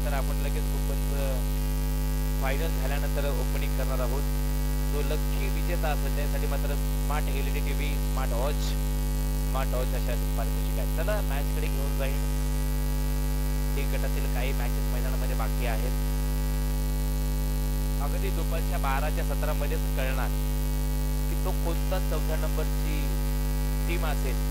त्यानंतर आपण लगेच ओपनचं फायनल झाल्यानंतर ओपनिंग करणार आहोत. जो लकी विजेता असेल त्यासाठी मात्र smart LED TV, smart watch अशा पारितोषिक आहेत. चला मॅचकडे घेऊन जाईल. डी गटातील काही मॅचेस मैदानामध्ये बाकी आहेत. अगदी दुपारच्या 12:17 मध्येच कळणार की तो कोणता 4थ्या नंबरची टीम असेल.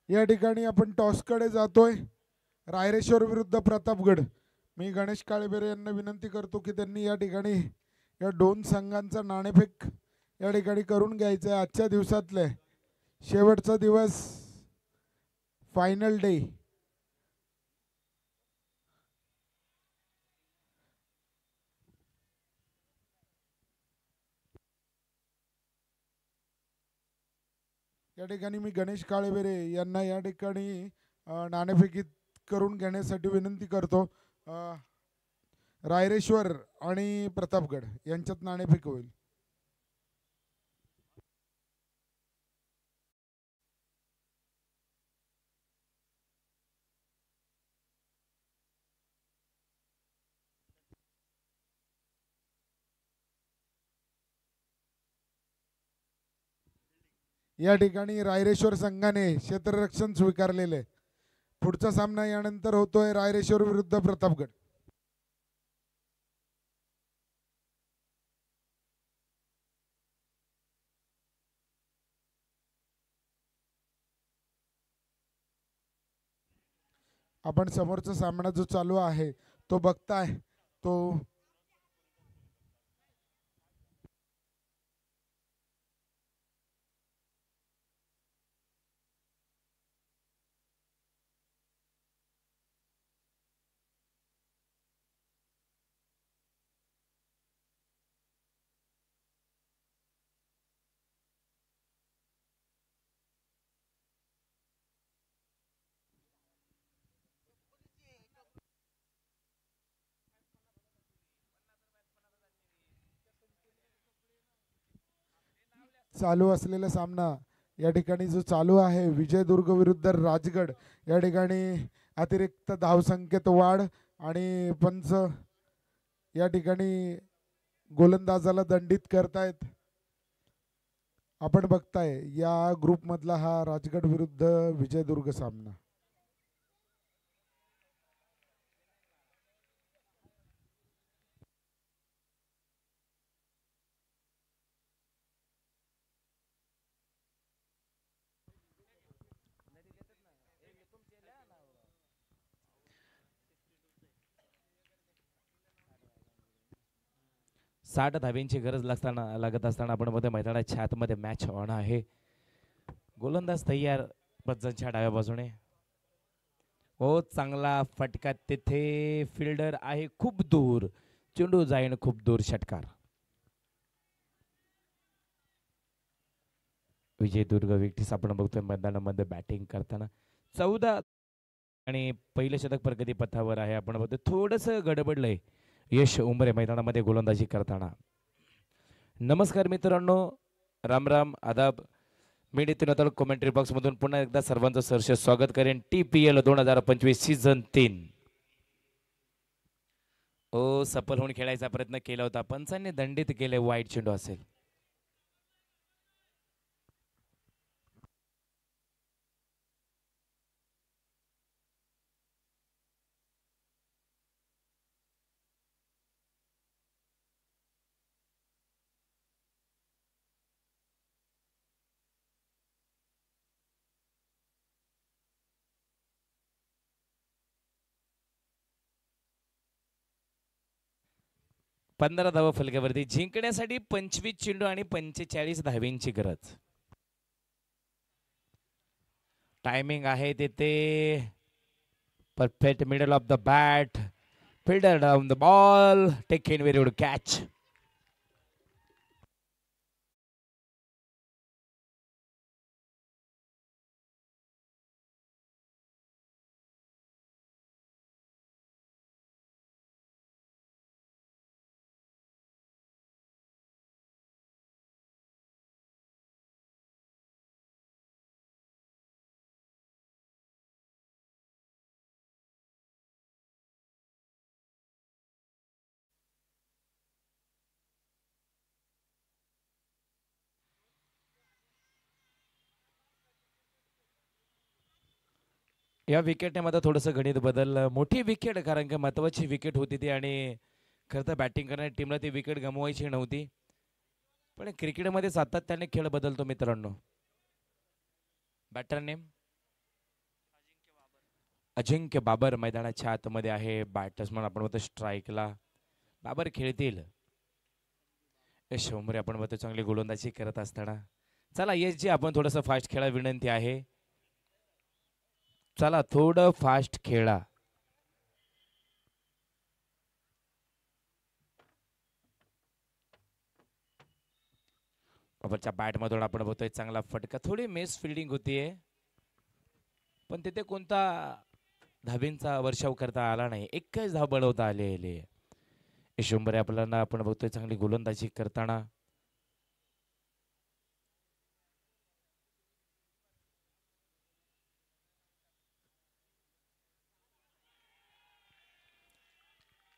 या ठिकाणी आपण टॉसकडे जातोय. रायरेश्वर विरुद्ध प्रतापगड. मी गणेश काळेबेरे यांना विनंती करतो की त्यांनी या ठिकाणी या दोन संघांचा नाणेफेक या ठिकाणी करून घ्यायचं आहे. आजच्या दिवसातले शेवटचा दिवस, फायनल डे. या ठिकाणी मी गणेश काळेबेरे यांना या ठिकाणी नाणेफेकीत करून घेण्यासाठी विनंती करतो. रायरेश्वर आणि प्रतापगड यांच्यात नाणेफेक होईल. या ठिकाणी रायरेश्वर संघाने क्षेत्ररक्षण स्वीकारलेले. पुढचा सामना यानंतर होतोय रायरेश्वर विरुद्ध प्रतापगड. आपण समोरचा सामना जो चालू आहे तो बघताय तो चालू असलेला सामना या ठिकाणी जो चालू आहे विजयदुर्ग विरुद्ध राजगड. या ठिकाणी अतिरिक्त धावसंख्येत वाढ आणि पंच या ठिकाणी गोलंदाजाला दंडित करतायत. आपण बघताय या ग्रुपमधला हा राजगड विरुद्ध विजयदुर्ग सामना. साठ धाब्यांची गरज लागत असताना आपण मध्ये मैदानाच्या आतमध्ये मॅच ऑन आहे. गोलंदाज तयार बच्चनच्या डाव्या बाजूने. हो, चांगला फटका तिथे. फिल्डर आहे खूप दूर. चेंडू जाईन खूप दूर. षटकार. विजयदुर्ग विक्टीस आपण बघतोय मैदानामध्ये बॅटिंग करताना 14 आणि पहिलं शतक प्रगती पथावर आहे. आपण बघतोय थोडंसं गडबडलंय यश उंबरे मैदानामध्ये गोलंदाजी करताना. नमस्कार मित्रांनो, राम राम आदाब. मी नितीन आता कॉमेंट्री बॉक्स मधून पुन्हा एकदा सर्वांचं सहर्ष स्वागत करेन. TPL 2025 सीझन 3 सफल होऊन खेळायचा प्रयत्न केला होता, पंचांनी दंडित केले. वाईट चेंडू असेल. पंधरा धावा फलकावरती जिंकण्यासाठी 25 चेंडू आणि 45 धावींची गरज. टायमिंग आहे तिथे perfect middle of the bat, fielder down the ball, take in very good catch. या विकेटने मध्ये थोडंसं गणित बदल. मोठी विकेट, कारण की महत्वाची विकेट होती ती आणि खरं तर बॅटिंग करणाऱ्या टीमला ती विकेट गमवायची नव्हती. पण क्रिकेटमध्ये सातत्याने खेळ बदलतो मित्रांनो. बॅटर नेम अजिंक्य बाबर मैदानाच्या आतमध्ये आहे. बॅट्समन आपण बघतो स्ट्राईकला. बाबर खेळतील. यश उमरे आपण बघतो चांगली गोलंदाजी करत असताना. चला यश जी, आपण थोडंसं फास्ट खेळा विनंती आहे. चला थोडं फास्ट खेळा. बाबरच्या बॅट मधून आपण बघतोय चांगला फटका. थोडी मिस फिल्डिंग होतीये, पण तिथे कोणता धाबींचा वर्षाव करता आला नाही. एकच धाव बनवता आले. यश उंबरे आपल्याला आपण बघतोय चांगली गोलंदाजी करताना.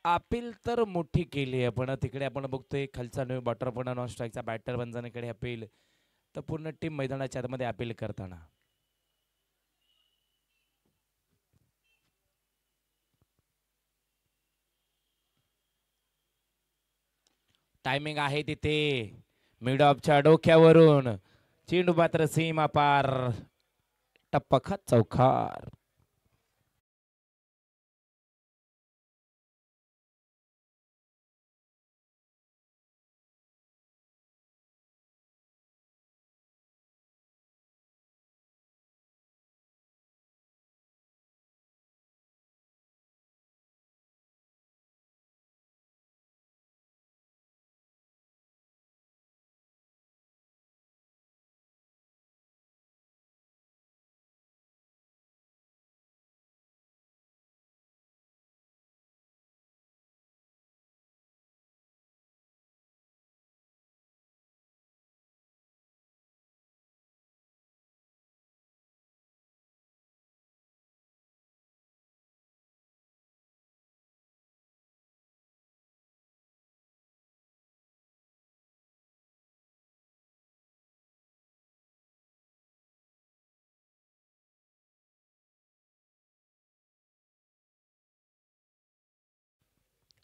अपील तर मोठी केली आहे, पण तिकडे आपण बघतोय खालचा न्यू बॉटर पण नॉन स्ट्राईकचा बॅटर बनजानेकडे अपील, तर पूर्ण टीम मैदानाच्या आतमध्ये अपील करताना. टायमिंग आहे तिथे मिड ऑफच्या डोक्यावरून चेंडू मात्र सीमा पार, टप्पा चौकार.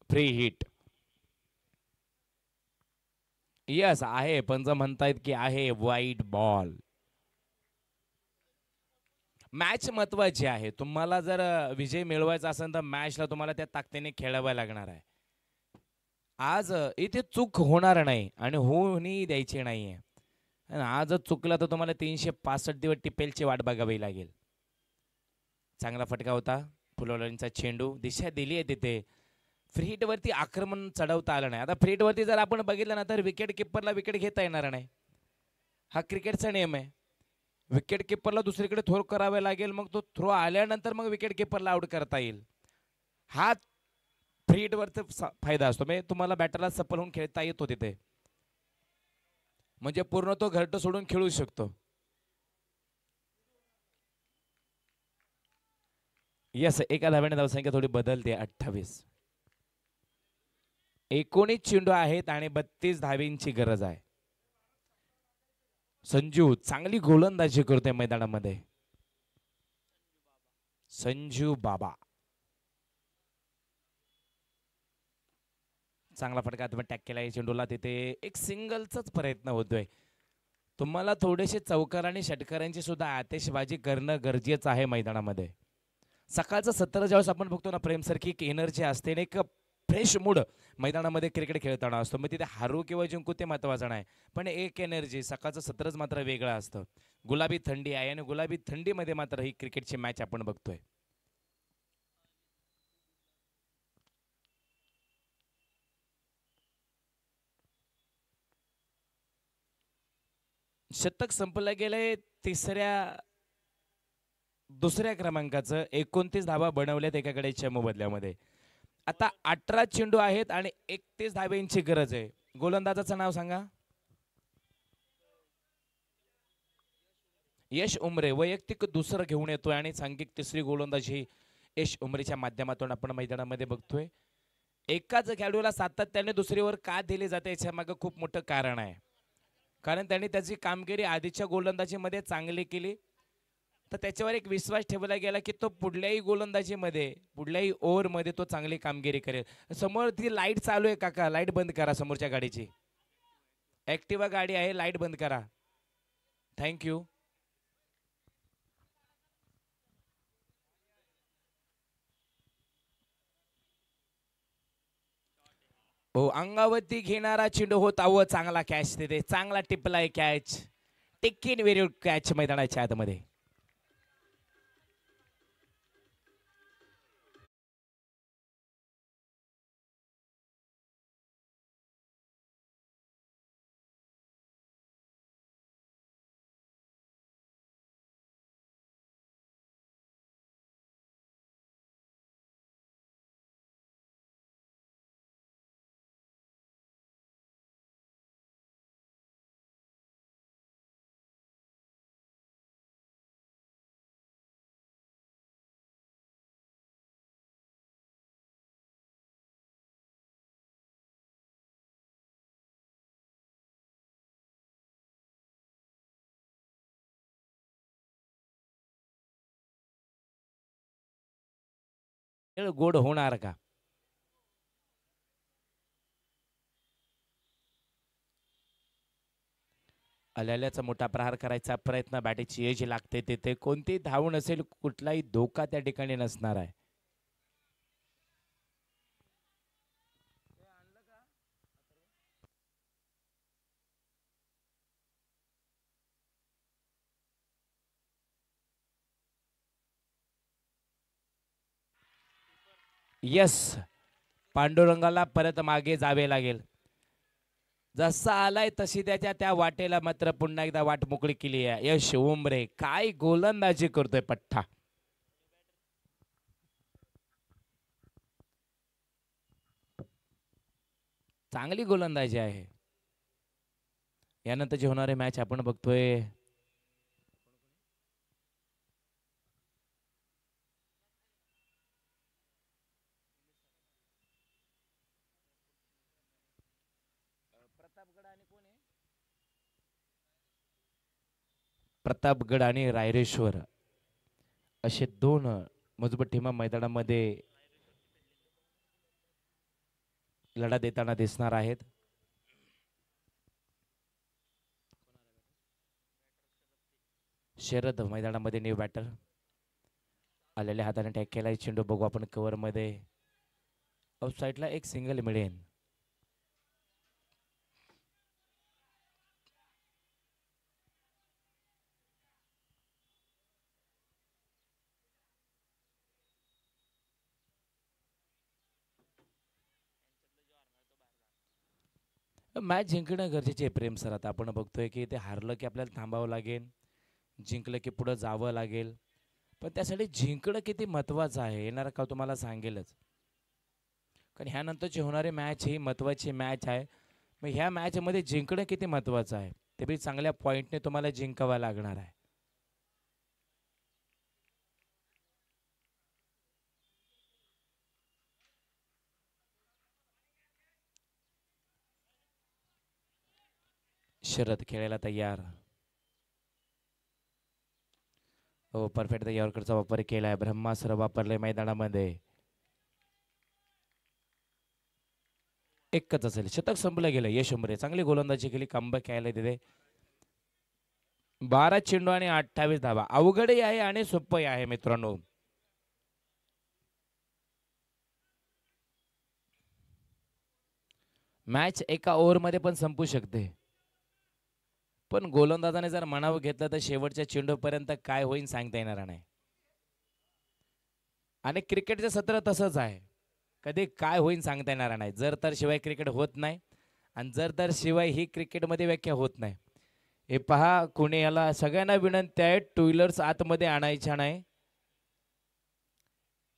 फ्री हिट यस आहे, पण जर म्हणतायत की आहे वाईट बॉल. मॅच महत्वाची आहे. तुम्हाला जर विजय मिळवायचा असेल तर मॅचला तुम्हाला त्या ताकदीने खेळावं लागणार आहे. आज इथे चूक होणार नाही आणि होऊनही द्यायची नाहीये. आज चुकला तर तुम्हाला 365 दिवस टिपेलची वाट बघावी लागेल. चांगला फटका होता. फुलवल्यांचा चेंडू दिशा दिली आहे तिथे. फ्री हिट वरती आक्रमण चढवता आलं नाही. आता फ्री हिट वरती जर आपण बघितलं ना तर विकेट किपरला विकेट घेता येणार नाही. हा क्रिकेटचा नियम आहे. विकेट किपरला दुसरीकडे थ्रो करावे लागेल, मग तो थ्रो आल्यानंतर मग विकेट किपरला आउट करता येईल. हा फ्री हिटवरचा फायदा असतो. म्हणजे तुम्हाला बॅटरला सफल होऊन खेळता येतो तिथे, म्हणजे पूर्ण तो घरटं सोडून खेळू शकतो. यस, एका धाव्याने धावसंख्या थोडी बदलते. 28. 19 चेंडू आहेत आणि 32 धावींची गरज आहे. संजू चांगली गोलंदाजी करतोय मैदानामध्ये. संजू बाबा चांगला फटका टॅक केलाय चेंडूला. तिथे एक सिंगलचाच प्रयत्न होतोय. तुम्हाला थोडेसे चौकार आणि षटकारांची सुद्धा आतिषबाजी करणं गरजेचं आहे मैदानामध्ये. सकाळचं सत्र ज्यावेळेस आपण बघतो ना, प्रेमसर की एक एनर्जी असते आणि एक फ्रेश मूड मैदानामध्ये क्रिकेट खेळताना असतो. मग तिथे हारू किंवा जिंकू ते महत्वाचं नाही, पण एक एनर्जी सकाळचं सत्रच मात्र वेगळं असतं. गुलाबी थंडी आहे आणि गुलाबी थंडीमध्ये मात्र ही क्रिकेटची मॅच आपण बघतोय. शतक संपलं गेलंय दुसऱ्या क्रमांकाचं. 29 धावा बनवल्यात एकाकडे चमू बदल्यामध्ये. आता 18 चेंडू आहेत आणि 31 धाब्यांची गरज आहे. गोलंदाजाचं नाव सांगा. यश उमरे वैयक्तिक दुसरं घेऊन येतोय आणि सांघिक तिसरी गोलंदाजी यश उमरेच्या माध्यमातून आपण मैदानामध्ये बघतोय. एकाच खेळाडूला सातत्याने दुसरी ओव्हर का दिली जाते याच्या मागे खूप मोठं कारण आहे. कारण त्यांनी त्याची कामगिरी आधीच्या गोलंदाजीमध्ये चांगली केली, तर त्याच्यावर एक विश्वास ठेवला गेला की तो पुढल्याही गोलंदाजीमध्ये पुढल्याही ओव्हरमध्ये तो चांगली कामगिरी करेल. समोर ती लाईट चालू आहे काका, लाईट बंद करा. समोरच्या गाडीची ऍक्टिवा गाडी आहे, लाईट बंद करा. थँक्यू. हो, अंगावरती घेणारा चेंडू होता व चांगला कॅच. तिथे चांगला टिपलाय कॅच. टिक्कीन वेरी कॅच मैदानाच्या आतमध्ये. खेळ गोड होणार का? आल्याचा मोठा प्रहार करायचा प्रयत्न, बॅटीची एज लागते. तिथे कोणती धाव नसेल, कुठलाही धोका त्या ठिकाणी नसणार आहे. यस, पांडुरंगाला परत मागे जावे लागेल. जसा आलाय तशी त्याच्या त्या वाटेला मात्र पुन्हा एकदा वाट मोकळी केली आहे. यश उमरे काय गोलंदाजी करतोय पठ्ठा. चांगली गोलंदाजी आहे. यानंतर जी होणारी मॅच आपण बघतोय, प्रतापगड आणि रायरेश्वर असे दोन मजबूत टीम मैदानामध्ये लढा देताना दिसणार आहेत. शरद मैदानामध्ये न्यू बॅटर आलेल्या हाताने टॅग केलाय. चेंडू बघू आपण कव्हर मध्ये. ऑफ साईडला एक सिंगल मिळेल. मॅच जिंकणं गरजेचे आहे प्रेम सर. आता आपण बघतोय की ते हारलं की आपल्याला थांबावं लागेल, जिंकलं की पुढं जावं लागेल. पण त्यासाठी जिंकणं किती महत्त्वाचं आहे येणारा काळ तुम्हाला सांगेलच. कारण ह्यानंतरची होणारी मॅच ही महत्त्वाची मॅच आहे. मग ह्या मॅचमध्ये जिंकणं किती महत्त्वाचं आहे ते बी चांगल्या पॉईंटने तुम्हाला जिंकावं लागणार आहे. शरद खेळायला तयार. हो परफेक्ट यॉर्करचा वापर केलाय. ब्रह्मास्त्र वापरले मैदानामध्ये. एकच असेल. शतक संपलं गेलं. यश उमरे चांगली गोलंदाजी केली. कमबॅक खेळायला तिथे 12 चेंडू आणि 28 धावा. अवघडही आहे आणि सोपंही आहे मित्रांनो. मॅच एका ओव्हरमध्ये पण संपू शकते. पण गोलंदाजाने जर मनावर घेतलं तर शेवटच्या चेंडूपर्यंत काय होईल सांगता येणार नाही. आणि क्रिकेटचं सत्र तसंच आहे. कधी काय होईल सांगता येणार नाही. जर तर शिवाय क्रिकेट होत नाही आणि जर तर शिवाय ही क्रिकेटमध्ये व्याख्या होत नाही. हे पहा कोणी याला सगळ्यांना विनंती आहे टू व्हीलर्स आतमध्ये आणायच्या नाही.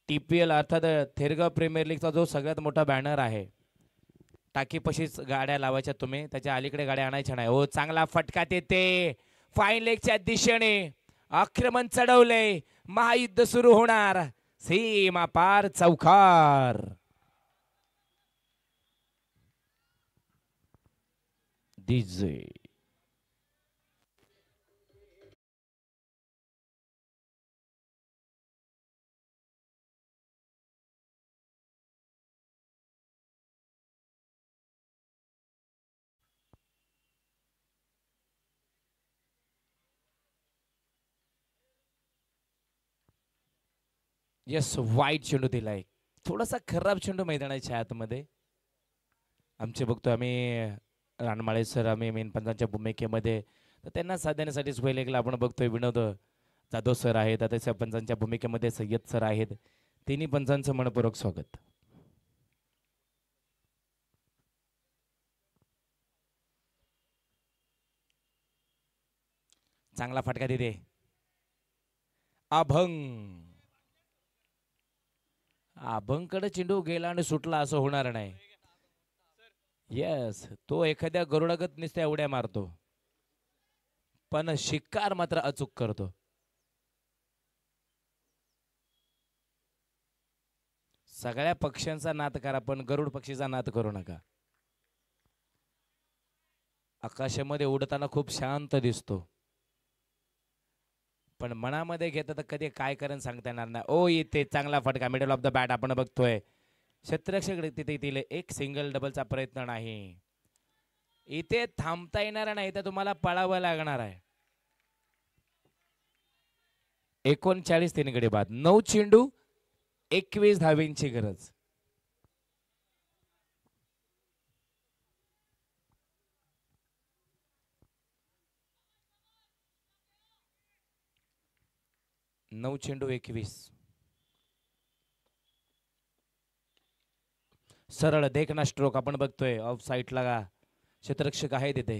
TPL अर्थात थेरगाव प्रीमियर लीगचा जो सगळ्यात मोठा बॅनर आहे टाकीपाशीच गाड्या लावायच्या तुम्ही. त्याच्या अलीकडे गाड्या आणायच्या नाही. हो चांगला फटका देते फाईन लेगच्या दिशेने. आक्रमण चढवले. महायुद्ध सुरू होणार. सीमा पार चौकार. डीजे यस वाईट चेंडू दिलाय. थोडासा खराब चेंडू मैदानाच्या आतमध्ये. आमचे बघतो आम्ही रानमाळे सर आम्ही मेन पंचांच्या भूमिकेमध्ये. तर त्यांना साधण्यासाठी पहिलेला आपण बघतोय विनोद जाधव सर आहेत. आता पंचांच्या भूमिकेमध्ये सय्यद सर आहेत. तिन्ही पंचांचं मनपूर्वक स्वागत. चांगला फटका देते. अभंग. अभंगकडे चेंडू गेला आणि सुटला असं होणार नाही. येस तो एखाद्या गरुडागत नुसत्या उड्या मारतो पण शिकार मात्र अचूक करतो. सगळ्या पक्ष्यांचा नाद करा पण गरुड पक्षीचा नाद करू नका. आकाशामध्ये उडताना खूप शांत दिसतो पण मनामध्ये घेतं तर कधी काय करेन सांगता येणार नाही. ओ इथे चांगला फटका मिडल ऑफ द बॅट आपण बघतोय. क्षेत्ररक्षक तिथे येतील. एक सिंगल डबलचा प्रयत्न नाही. इथे थांबता येणार नाही तर तुम्हाला पळावं लागणार आहे. 39 तीन गडी बाद. 9 चेंडू 21 धावेंची गरज. नऊ चेंडू 21. सरळ देखना स्ट्रोक आपण बघतोय. ऑफ साईडला क्षेत्ररक्षक आहे तिथे.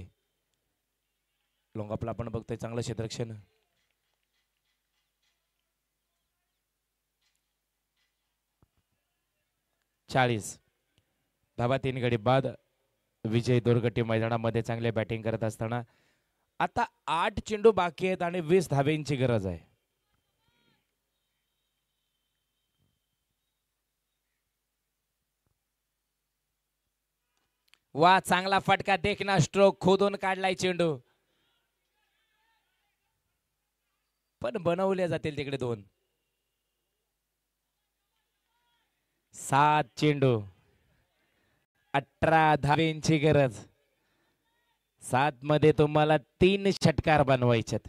लोंगापला आपण बघतोय चांगलं क्षेत्ररक्षण. चाळीस धावा 3 गडी बाद. विजय दोरगट्टी मैदानामध्ये चांगले बॅटिंग करत असताना आता 8 चेंडू बाकी आहेत आणि 20 धावेंची गरज आहे. वा चांगला फटका देखना स्ट्रोक खोदून काढलाय चेंडू पण बनवले जातील तिकडे 2. 7 चेंडू 18 धावेंची गरज. 7 मध्ये तुम्हाला 3 षटकार बनवायच्यात.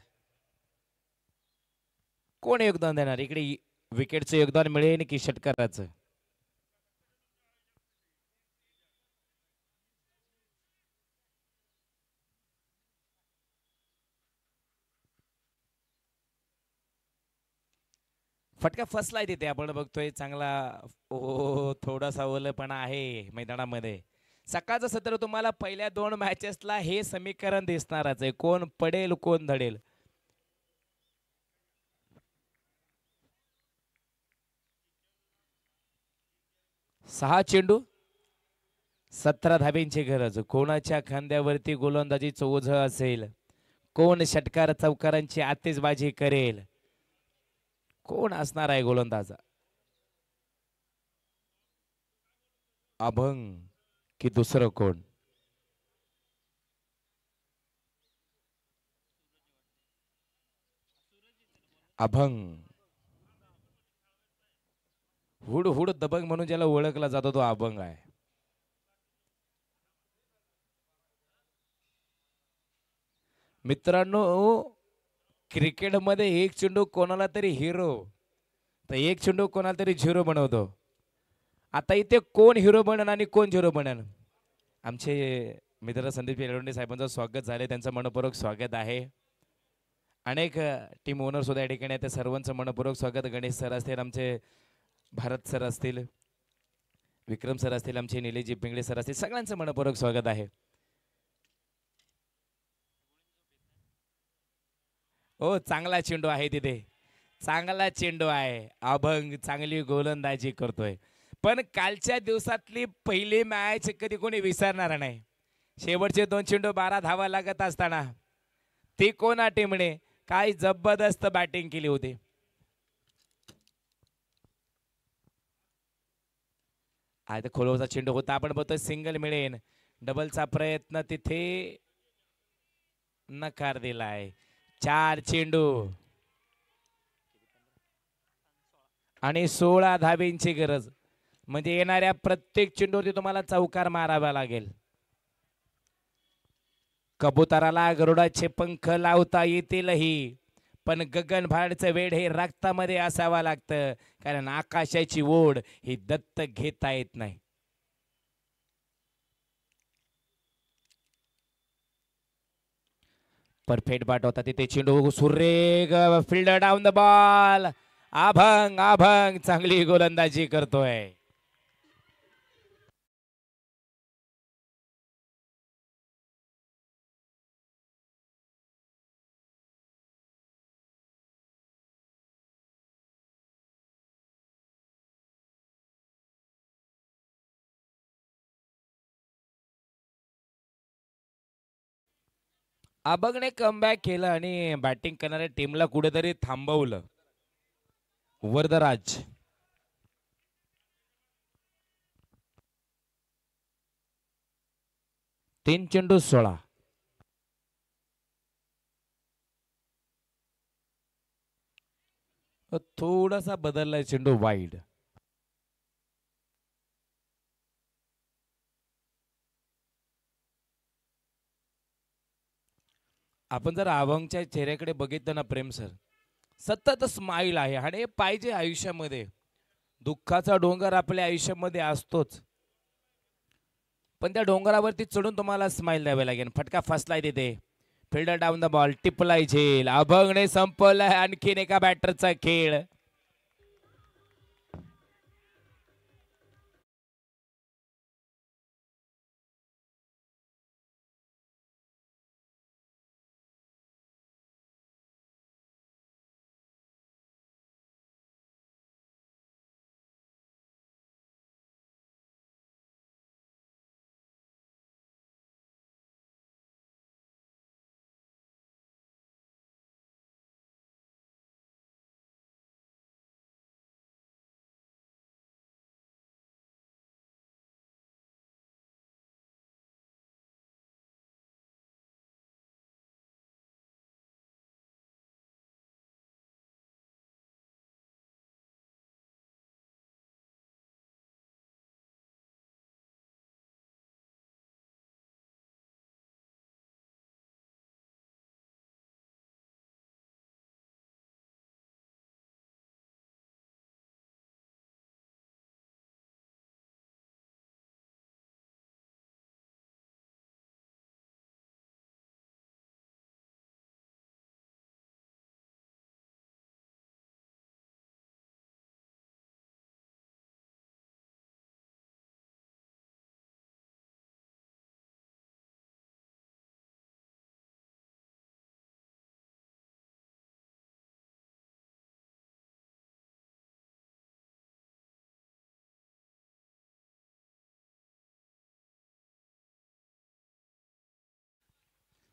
कोण योगदान देणार इकडे? विकेटचं योगदान मिळेल की षटकाराचं? फटका फसलाय तिथे आपण बघतोय चांगला. ओ थोडासा ओलपणा आहे मैदानामध्ये. सकाळचं सत्र तुम्हाला पहिल्या 2 मॅचेसला हे समीकरण दिसणारच आहे, कोण पडेल कोण धडेल. सहा चेंडू 17 धाब्यांची गरज. कोणाच्या खांद्यावरती गोलंदाजीचं ओझं असेल, कोण षटकार चौकारांची आतिषबाजी करेल, कोण असणार आहे गोलंदाज. अभंग की दुसरं कोण. अभंग, हुड हुड दबंग म्हणून ज्याला ओळखला जातो तो अभंग आहे. मित्रांनो, क्रिकेटमध्ये एक चेंडू कोणाला तरी हिरो तर एक चेंडू कोणाला तरी झिरो बनवतो. आता इथे कोण हिरो बनन आणि कोण झिरो बनन. आमचे मित्र संदीप येळवंडे साहेबांचं स्वागत झाले, त्यांचं मनपूर्वक स्वागत आहे. अनेक टीम ओनर सुद्धा या ठिकाणी आहेत, सर्वांचं मनपूर्वक स्वागत. गणेश सर असतील, आमचे भारत सर असतील, विक्रम सर असतील, आमचे निलेजी पिंगळे सर असतील, सगळ्यांचं मनपूर्वक स्वागत आहे. हो, चांगला चेंडू आहे तिथे, चांगला चेंडू आहे. अभंग चांगली गोलंदाजी करतोय. पण कालच्या दिवसातली पहिली मॅच कधी कोणी विसरणार नाही. शेवटचे 2 चेंडू 12 धावा लागत असताना ती कोणा टीमने काय जबरदस्त बॅटिंग केली होती. आता खोलवरचा चेंडू होता, आपण बघतोय सिंगल मिळेल. डबलचा प्रयत्न तिथे नकार दिलाय. 4 चेंडू आणि 16 धाब्यांची गरज. म्हणजे येणाऱ्या प्रत्येक चेंडूवरती तुम्हाला चौकार मारावा लागेल. कबुतराला गरुडाचे पंख लावता येतीलही, पण गगनभाडचं वेड हे रक्तामध्ये असावं लागतं, कारण आकाशाची ओढ ही दत्त घेता येत नाही. परफेक्ट बाट होता तिथे चेंडू सुरेख फील्डर डाऊन द बॉल. अभंग अभंग चांगली गोलंदाजी करतोय. अभंगने कमबॅक केलं आणि बॅटिंग करणाऱ्या टीमला कुठेतरी थांबवलं. वरदराज 3 चेंडू 16. थोडासा बदललाय चेंडू वाईड. आपण जर अभंगच्या चेहऱ्याकडे बघितलं ना प्रेम सर, सतत स्माइल आहे आणि पाहिजे आयुष्यामध्ये. दुःखाचा डोंगर आपल्या आयुष्यामध्ये असतोच, पण त्या डोंगरावरती चढून तुम्हाला स्माइल द्यावी लागेल. फटका फसलाय तिथे, फिल्डर डाऊन द बॉल, टिपलाय झेल. अभंगने संपवलाय आणखीन एका बॅटरचा खेळ.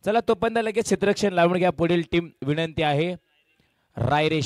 चला तोपर्यंत लगेच क्षेत्ररक्षण लावून घ्या. पुढील टीम विनंती आहे रायरेश